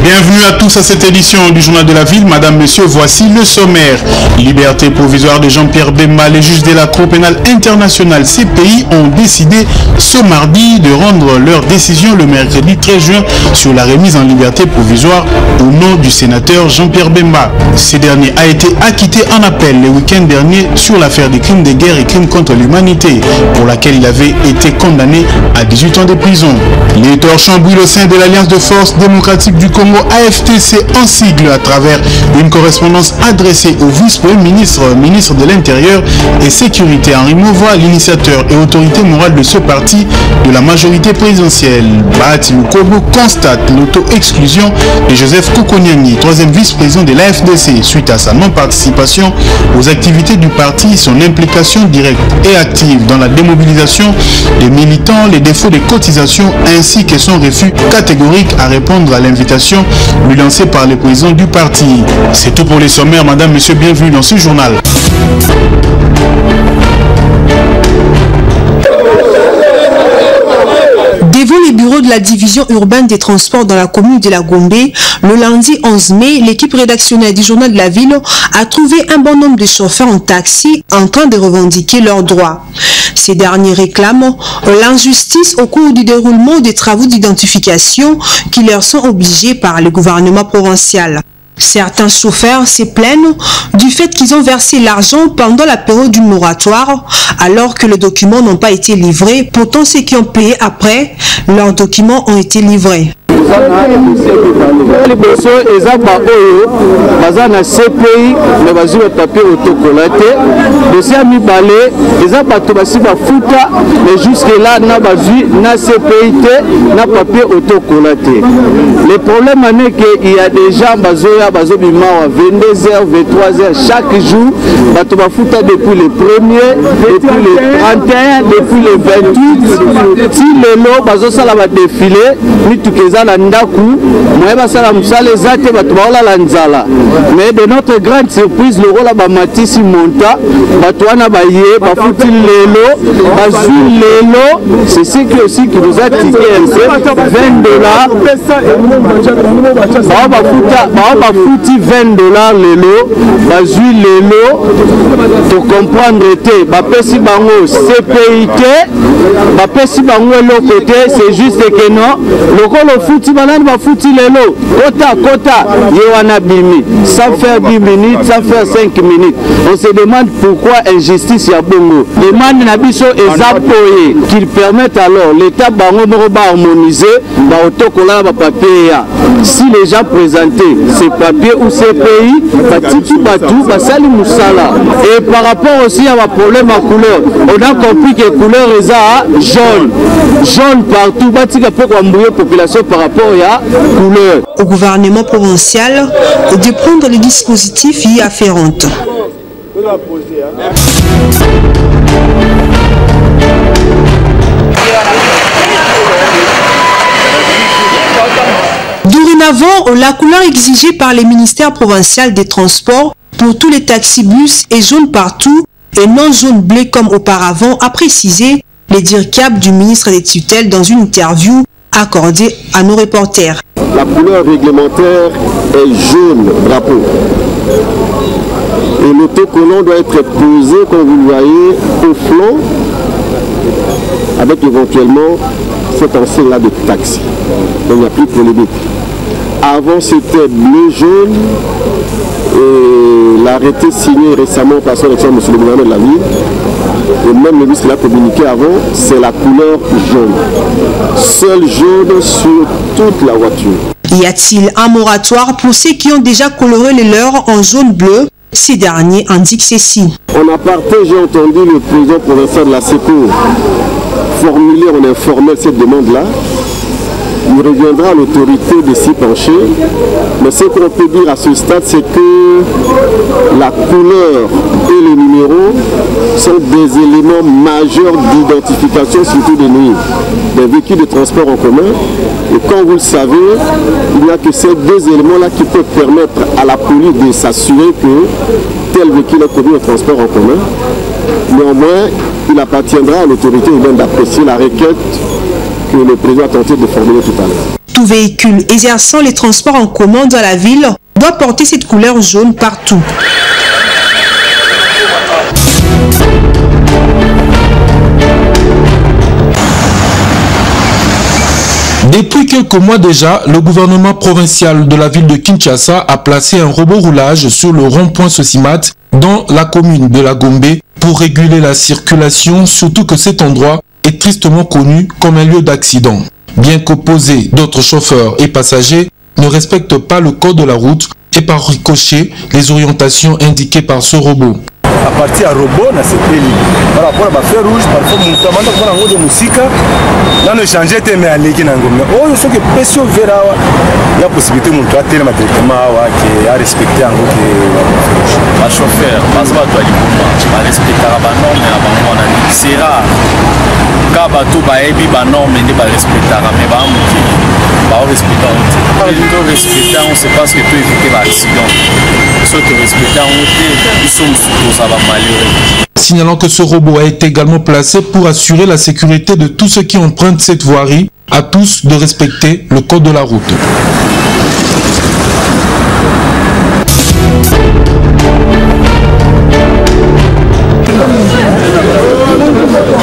Bienvenue à tous à cette édition du Journal de la Ville. Madame, Monsieur, voici le sommaire. Liberté provisoire de Jean-Pierre Bemba. Les juges de la Cour pénale internationale CPI ont décidé ce mardi de rendre leur décision le mercredi 13 juin sur la remise en liberté provisoire au nom du sénateur Jean-Pierre Bemba. Ce dernier a été acquitté en appel le week-end dernier sur l'affaire des crimes de guerre et crimes contre l'humanité, pour laquelle il avait été condamné à 18 ans de prison. Les torchons brûlent au sein de l'Alliance de forces démocratiques du Congo AFTC en sigle à travers une correspondance adressée au vice-premier ministre de l'Intérieur et Sécurité Henri Mouvois, l'initiateur et autorité morale de ce parti de la majorité présidentielle. Bahati Lukobo constate l'auto-exclusion de Joseph Kokonyani, troisième vice-président de l'AFDC, suite à sa non-participation aux activités du parti, son implication directe et active dans la démobilisation des militants, les défauts des cotisations ainsi que son refus catégorique à répondre à l'invitation lui lancée par le président du parti. C'est tout pour les sommaires. Madame, Monsieur, bienvenue dans ce journal. Devant les bureaux de la division urbaine des transports dans la commune de la Gombe, le lundi 11 mai, l'équipe rédactionnelle du Journal de la Ville a trouvé un bon nombre de chauffeurs en taxi en train de revendiquer leurs droits. Ces derniers réclament l'injustice au cours du déroulement des travaux d'identification qui leur sont obligés par le gouvernement provincial. Certains chauffeurs se plaignent du fait qu'ils ont versé l'argent pendant la période du moratoire alors que les documents n'ont pas été livrés. Pourtant, ceux qui ont payé après, leurs documents ont été livrés. liboso eza ba oyo baza na CPI na bazwi papier otokola te dossier ya mibale eza bato basi bafuta mais jusque là na bazwi na CPI te na papier otokola te. Le problème est que il y a des gens bazoya bazobima à 22h 23h chaque jour bato bafuta depuis le 1er depuis le 31 depuis le 28 si lelo bazosala ba défilé mitukeza na ndaku moyeba sala musale zate bato baolala nzala. Mais de notre grande surprise le rôle ba Matisi monta bato wana baye bafuti lelo bazui lelo c'est ce qui aussi qui nous a tiqué un peu $20 bafuti $20 lelo bazui lelo to comprendre te bapesi bango CPI te bapesi bango eloko te c'est juste que non lokolo futi banani bafuti lelo kota yewana bimi sans faire 10 minutes sans faire 5 minutes. On se demande pourquoi injustice ya bongo demande na biso ezapoye qu'ils permettent alors l'état bango moko ba harmoniser ba otokola ba papier ya si les gens présentaient ces papiers ou ces pays batiki batu basali musala. Et par rapport aussi à ma problème à couleur on a compris que couleur eza jaune partout batika pe kwa mbouye population par rapport à couleur. Au gouvernement provincial de prendre les dispositifs y afférents. Dorénavant, la couleur exigée par les ministères provinciaux des Transports pour tous les taxibus est jaune partout et non jaune bleu comme auparavant, a précisé le directeur du ministre des tutelles dans une interview accordée à nos reporters. La couleur réglementaire est jaune drapeau. Et l'autocollant doit être posé, comme vous le voyez, au flanc, avec éventuellement cette enseigne-là de taxi. Donc il n'y a plus de polémique. Avant c'était bleu-jaune, et l'arrêté signé récemment par son excellence monsieur le gouverneur de la ville, et même le ministre l'a communiqué avant, c'est la couleur jaune. Seul jaune sur toute la voiture. Y a-t-il un moratoire pour ceux qui ont déjà coloré les leurs en jaune-bleu? Ces derniers indiquent ceci. En aparté, j'ai entendu le président provincial de la SECO formuler en informel cette demande-là. Il reviendra à l'autorité de s'y pencher. Mais ce qu'on peut dire à ce stade, c'est que la couleur et le numéro sont des éléments majeurs d'identification, surtout des nuits, des véhicules de transport en commun. Et comme vous le savez, il n'y a que ces deux éléments-là qui peuvent permettre à la police de s'assurer que tel véhicule est conduit au transport en commun. Néanmoins, il appartiendra à l'autorité urbaine d'apprécier la requête que le président a tenté de formuler tout à l'heure. Tout véhicule exerçant les transports en commun dans la ville doit porter cette couleur jaune partout. Depuis quelques mois déjà, le gouvernement provincial de la ville de Kinshasa a placé un robot roulage sur le rond-point Sosimat dans la commune de la Gombe pour réguler la circulation, surtout que cet endroit est tristement connu comme un lieu d'accident. Bien qu'opposés, d'autres chauffeurs et passagers ne respectent pas le code de la route et par ricochet les orientations indiquées par ce robot. À partir à robot na sepeli par rapport à feu rouge parfois mutu amanda kona ngode musika nano changer te me aleki na ngombe oyo soki pression vera ya possibilité mutu atela directement wa ke a respecter ngo ke ba chauffeur parce que toi li ba respecter ba norme na bango na sera ka ba to ba ebi ba norme ndi ba respecter mais ba mutu ba respecter on respecter on sait pas ce que peut éviter l'accident ceux qui respecter on ils sont sous Signalant que ce robot a été également placé pour assurer la sécurité de tous ceux qui empruntent cette voirie, à tous de respecter le code de la route.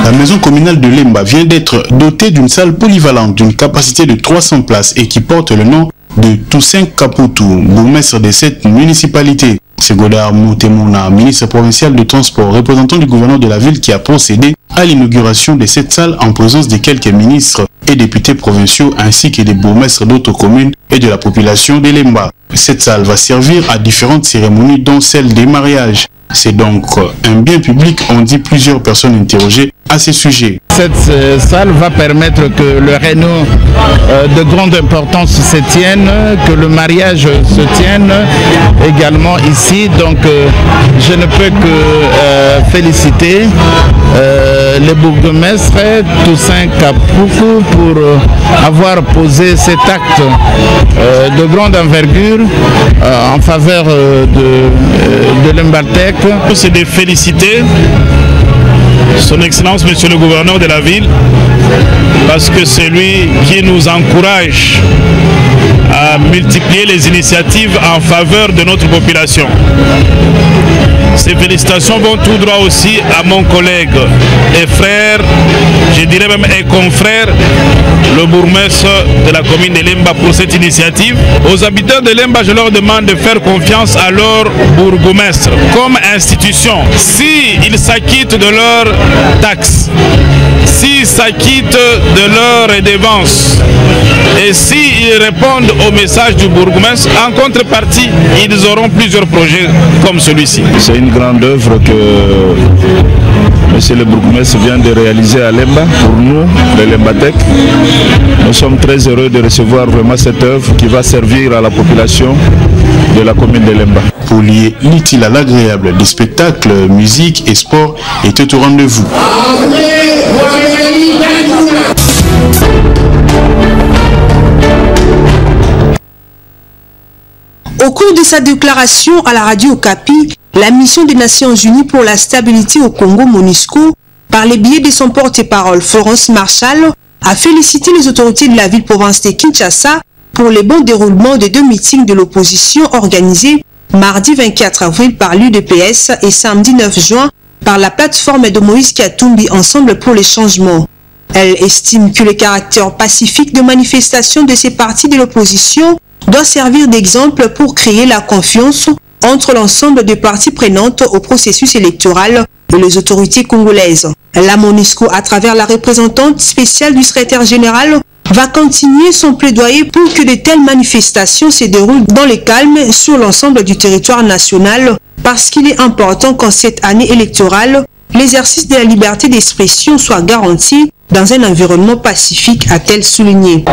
La maison communale de Lemba vient d'être dotée d'une salle polyvalente d'une capacité de 300 places et qui porte le nom de Toussaint Kaputu, bourgmestre de cette municipalité. C'est Godard Moutemouna, ministre provincial de transport, représentant du gouverneur de la ville qui a procédé à l'inauguration de cette salle en présence de quelques ministres et députés provinciaux ainsi que des bourgmestres d'autres communes et de la population de Lemba. Cette salle va servir à différentes cérémonies dont celle des mariages. C'est donc un bien public, ont dit plusieurs personnes interrogées à ce sujet. Cette salle va permettre que le réunion de grande importance se tienne, que le mariage se tienne également ici. Donc je ne peux que féliciter le bourgmestre Toussaint Kaputu pour avoir posé cet acte de grande envergure en faveur de l'Embatec. C'est de féliciter Son Excellence, Monsieur le Gouverneur de la ville, parce que c'est lui qui nous encourage à multiplier les initiatives en faveur de notre population. Ces félicitations vont tout droit aussi à mon collègue et frère, je dirais même et confrère, le bourgmestre de la commune de Lemba pour cette initiative. Aux habitants de Lemba, je leur demande de faire confiance à leur bourgmestre comme institution. S'ils s'acquittent de leurs taxes, s'ils s'acquittent de leurs redevances et s'ils répondent au message du bourgmestre, en contrepartie, ils auront plusieurs projets comme celui-ci. C'est une grande œuvre que Monsieur le bourgmestre vient de réaliser à Lemba pour nous, le Lembatec. Nous sommes très heureux de recevoir vraiment cette œuvre qui va servir à la population de la commune de Lemba. Pour lier l'utile à l'agréable, des spectacles, musique et sport étaient au rendez-vous. Au cours de sa déclaration à la radio Okapi, la mission des Nations Unies pour la stabilité au Congo, MONUSCO, par les biais de son porte-parole Florence Marshall, a félicité les autorités de la ville-province de Kinshasa pour le bon déroulement des 2 meetings de l'opposition organisés mardi 24 avril par l'UDPS et samedi 9 juin par la plateforme de Moïse Katumbi Ensemble pour les changements. Elle estime que le caractère pacifique de manifestation de ces partis de l'opposition doit servir d'exemple pour créer la confiance entre l'ensemble des parties prenantes au processus électoral et les autorités congolaises. La MONUSCO, à travers la représentante spéciale du secrétaire général, va continuer son plaidoyer pour que de telles manifestations se déroulent dans le calme sur l'ensemble du territoire national, parce qu'il est important qu'en cette année électorale, l'exercice de la liberté d'expression soit garanti dans un environnement pacifique, a-t-elle souligné.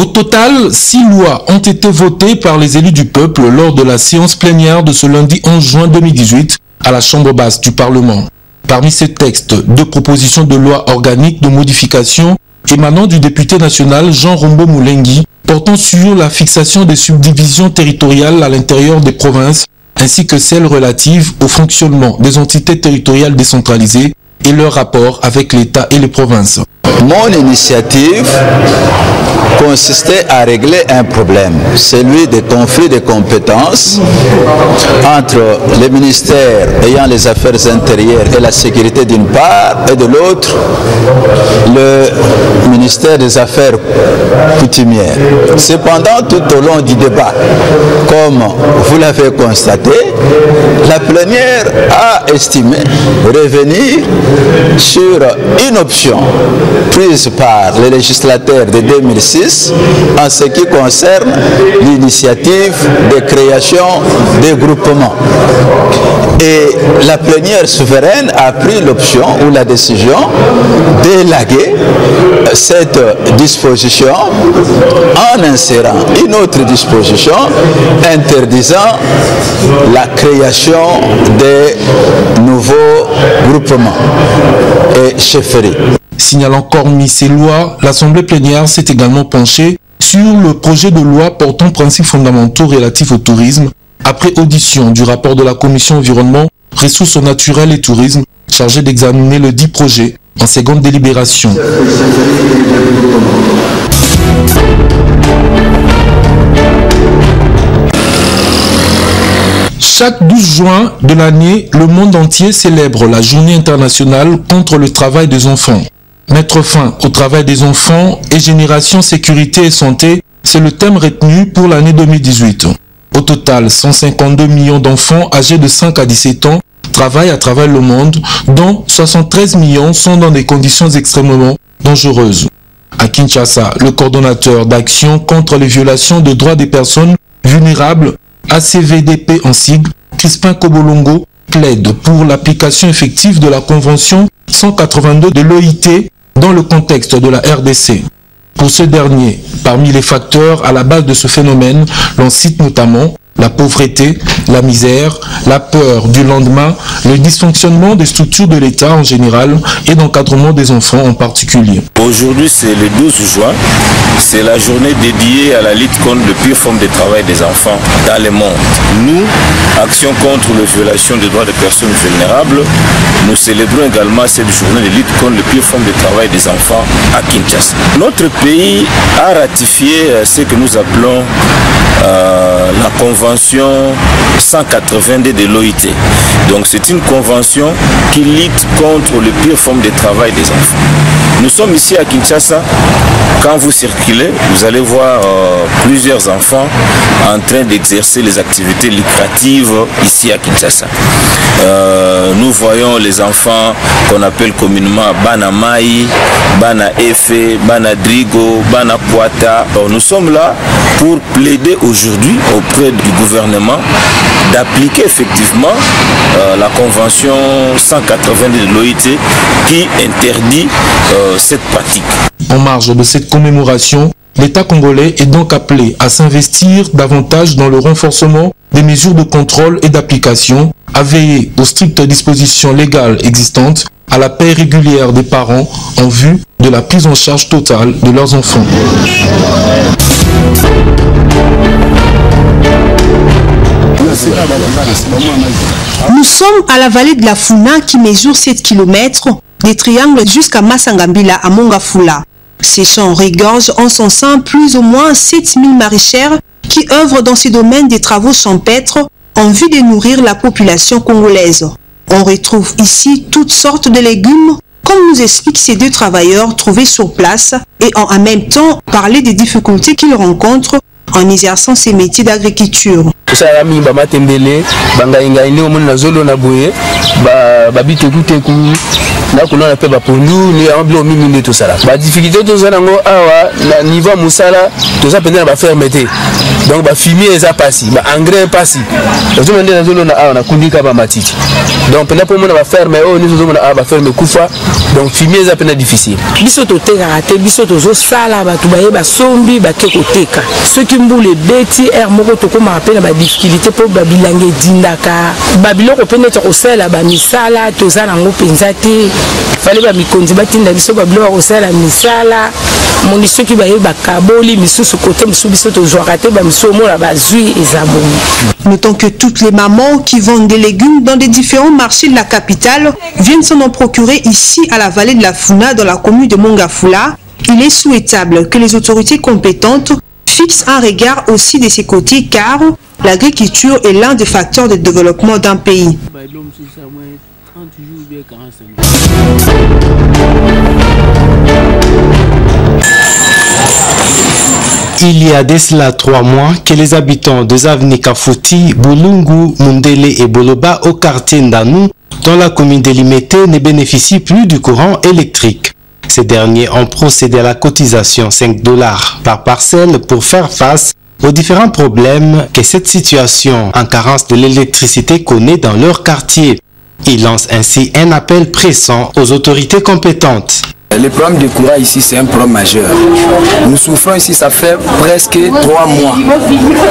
Au total, 6 lois ont été votées par les élus du peuple lors de la séance plénière de ce lundi 11 juin 2018 à la Chambre basse du Parlement. Parmi ces textes, 2 propositions de loi organique de modification émanant du député national Jean Rombo Moulengi portant sur la fixation des subdivisions territoriales à l'intérieur des provinces ainsi que celles relatives au fonctionnement des entités territoriales décentralisées et leur rapport avec l'État et les provinces. Mon initiative consistait à régler un problème, celui des conflits de compétences entre les ministères ayant les affaires intérieures et la sécurité d'une part, et de l'autre, le ministère des Affaires coutumières. Cependant, tout au long du débat, comme vous l'avez constaté, la plénière a estimé revenir sur une option prise par les législateurs de 2006 en ce qui concerne l'initiative de création des groupements. Et la plénière souveraine a pris l'option ou la décision d'élaguer cette disposition en insérant une autre disposition interdisant la création des nouveaux groupements et chefferies. Signalant Cormis ces lois, l'Assemblée plénière s'est également penchée sur le projet de loi portant principes fondamentaux relatifs au tourisme, après audition du rapport de la Commission environnement, ressources naturelles et tourisme, chargée d'examiner le dit projet en seconde délibération. Chaque 12 juin de l'année, le monde entier célèbre la Journée internationale contre le travail des enfants. Mettre fin au travail des enfants et génération sécurité et santé, c'est le thème retenu pour l'année 2018. Au total, 152 millions d'enfants âgés de 5 à 17 ans travaillent à travers le monde, dont 73 millions sont dans des conditions extrêmement dangereuses. À Kinshasa, le coordonnateur d'action contre les violations de droits des personnes vulnérables, ACVDP en sigle, Crispin Kobolongo, plaide pour l'application effective de la Convention 182 de l'OIT dans le contexte de la RDC. Pour ce dernier, parmi les facteurs à la base de ce phénomène, l'on cite notamment la pauvreté, la misère, la peur du lendemain, le dysfonctionnement des structures de l'État en général et d'encadrement des enfants en particulier. Aujourd'hui, c'est le 12 juin. C'est la journée dédiée à la lutte contre les pires formes de travail des enfants dans le monde. Nous, Action contre les violations des droits des personnes vulnérables, nous célébrons également cette journée de lutte contre les pires formes de travail des enfants à Kinshasa. Notre pays a ratifié ce que nous appelons la Convention 182 de l'OIT. Donc c'est une convention qui lutte contre les pires formes de travail des enfants. Nous sommes ici à Kinshasa. Quand vous circulez, vous allez voir plusieurs enfants en train d'exercer les activités lucratives ici à Kinshasa. Nous voyons les enfants qu'on appelle communément Bana Mai, Bana Efe, Bana Drigo, Bana Kwata. Nous sommes là pour plaider aujourd'hui auprès du gouvernement d'appliquer effectivement la Convention 182 de l'OIT qui interdit cette pratique. En marge de cette commémoration, l'État congolais est donc appelé à s'investir davantage dans le renforcement des mesures de contrôle et d'application, à veiller aux strictes dispositions légales existantes, à la paix régulière des parents en vue de la prise en charge totale de leurs enfants. Nous sommes à la vallée de la Funa qui mesure 7 km, des triangles jusqu'à Masangambila à Mongafula. Ces champs regorgent en son sein plus ou moins 7000 maraîchères qui œuvrent dans ces domaines des travaux champêtres en vue de nourrir la population congolaise. On retrouve ici toutes sortes de légumes, comme nous expliquent ces deux travailleurs trouvés sur place et ont en même temps parlé des difficultés qu'ils rencontrent en exerçant ces métiers d'agriculture. nakuna pe ba pondu ni amblo mingi ne to sala ba difficulté to sala ngo awa na niveau musala to sa penda ba fermeté donc ba fumier eza pasi ba engrais pasi to mende na zolo na awa na kundika ba matiti donc penda po mona ba fermer o ni zo mona awa ba fermer kufa donc fumier eza penda difficile biso to teka te biso to zo sala ba to ba yeba sombi ba ke koteka ceux qui mbule beti er moko to ko ma pena ba difficulté po ba bilange dindaka ba biloko penda to ko sala ba misala to za na ngo penza te fallait ba mikonzi batinda biso ba bilo ko sala misala moni soki baye bakaboli misusu côté musu biso to joakate ba musu mona bazui ezaboni. Notons que toutes les mamans qui vendent des légumes dans des différents marchés de la capitale viennent s'en en procurer ici à la vallée de la Funa dans la commune de Mongafula. Il est souhaitable que les autorités compétentes fixent un regard aussi de ces côtés car l'agriculture est l'un des facteurs de développement d'un pays. Il y a de cela 3 mois que les habitants de Zavni Kafouti, Boulungu, Mundele et Boloba au quartier Ndanou, dans la commune délimitée, ne bénéficient plus du courant électrique. Ces derniers ont procédé à la cotisation $5 par parcelle pour faire face aux différents problèmes que cette situation en carence de l'électricité connaît dans leur quartier. Ils lancent ainsi un appel pressant aux autorités compétentes. Le problème du courant ici, c'est un problème majeur. Nous souffrons ici, ça fait presque 3 mois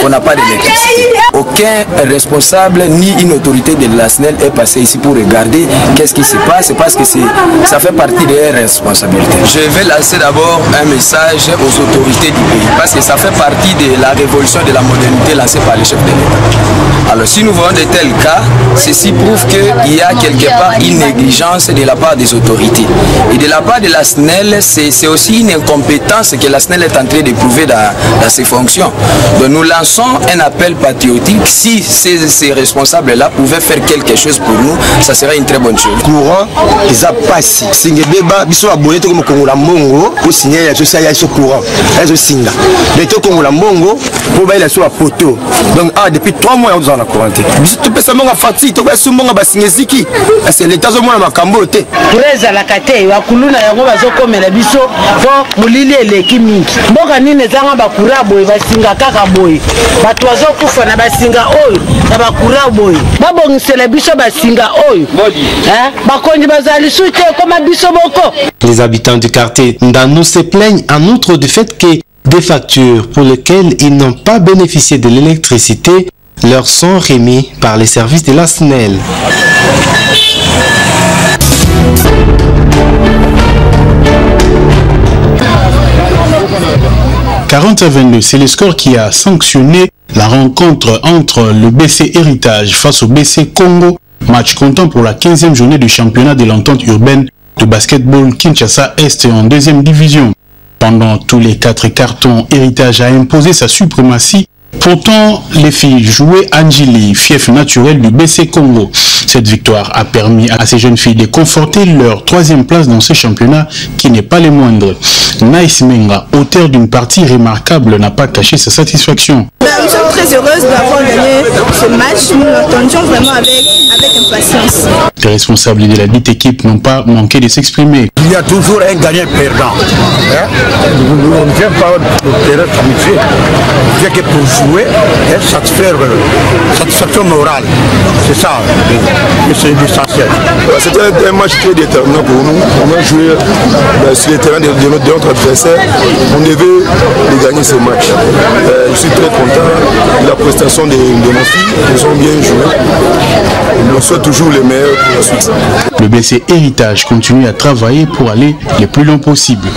qu'on n'a pas d'électricité. Aucun responsable ni une autorité de la SNEL est passé ici pour regarder qu'est-ce qui se passe. C'est parce que ça fait partie de leurs responsabilités. Je vais lancer d'abord un message aux autorités du pays parce que ça fait partie de la révolution de la modernité lancée par les chefs de l'État. Alors si nous voyons de tels cas, ceci prouve qu'il y a quelque part une négligence de la part des autorités. Et de la part de la SNEL, c'est aussi une incompétence que la SNEL est en train d'éprouver dans ses fonctions. Donc nous lançons un appel patriotique. Si ces responsables-là pouvaient faire quelque chose pour nous, ça serait une très bonne chose. Courant, ils ont passé. Si les débats, ils sont abonnés comme Congo Mongo, pour signer la société sur courant. Ils ont signé. Les taux Congo Mongo, pour bailler sur la poteau. Donc depuis 3 mois, ils ont la couranté. Tout peut s'amener à fatigue, tout peut s'amener à signer Ziki. C'est l'État de moi à Cambote. Pour la cate, Wakuluna yango bazokomela biso po mulili eleki mingi. Mboka nini ezanga bakura boye basinga kaka boye. Bato bazokufa na basinga oyo na bakura boye. Babongisela biso basinga oyo. Bakonzi bazali sute koma biso boko. Les habitants du quartier Ndanou se plaignent en outre du fait que des factures pour lesquelles ils n'ont pas bénéficié de l'électricité leur sont remis par les services de la SNEL. 40-22, c'est le score qui a sanctionné la rencontre entre le BC Héritage face au BC Congo. Match comptant pour la 15e journée du championnat de l'entente urbaine de basketball Kinshasa Est en 2e division. Pendant tous les 4 cartons, Héritage a imposé sa suprématie. Pourtant, les filles jouaient Angili, fief naturel du BC Congo. Cette victoire a permis à ces jeunes filles de conforter leur 3e place dans ce championnat qui n'est pas les moindres. Nice Menga, auteur d'une partie remarquable, n'a pas caché sa satisfaction. Nous sommes très heureuses d'avoir gagné ce match. Nous l'attendions vraiment avec impatience. Les responsables de la dite équipe n'ont pas manqué de s'exprimer. Il y a toujours un gagnant perdant. On ne vient pas au terrain habitué. Il n'y a que pour jouer et satisfaire, satisfaction morale. C'est ça, c'est l'essentiel. C'était un match très déterminant pour nous. On a joué sur le terrain de notre adversaire. On devait gagner ce match. Je suis très content de la prestation de nos filles. Elles ont bien joué. On souhaite toujours les meilleurs pour la suite. Le BC Héritage continue à travailler pour aller le plus loin possible.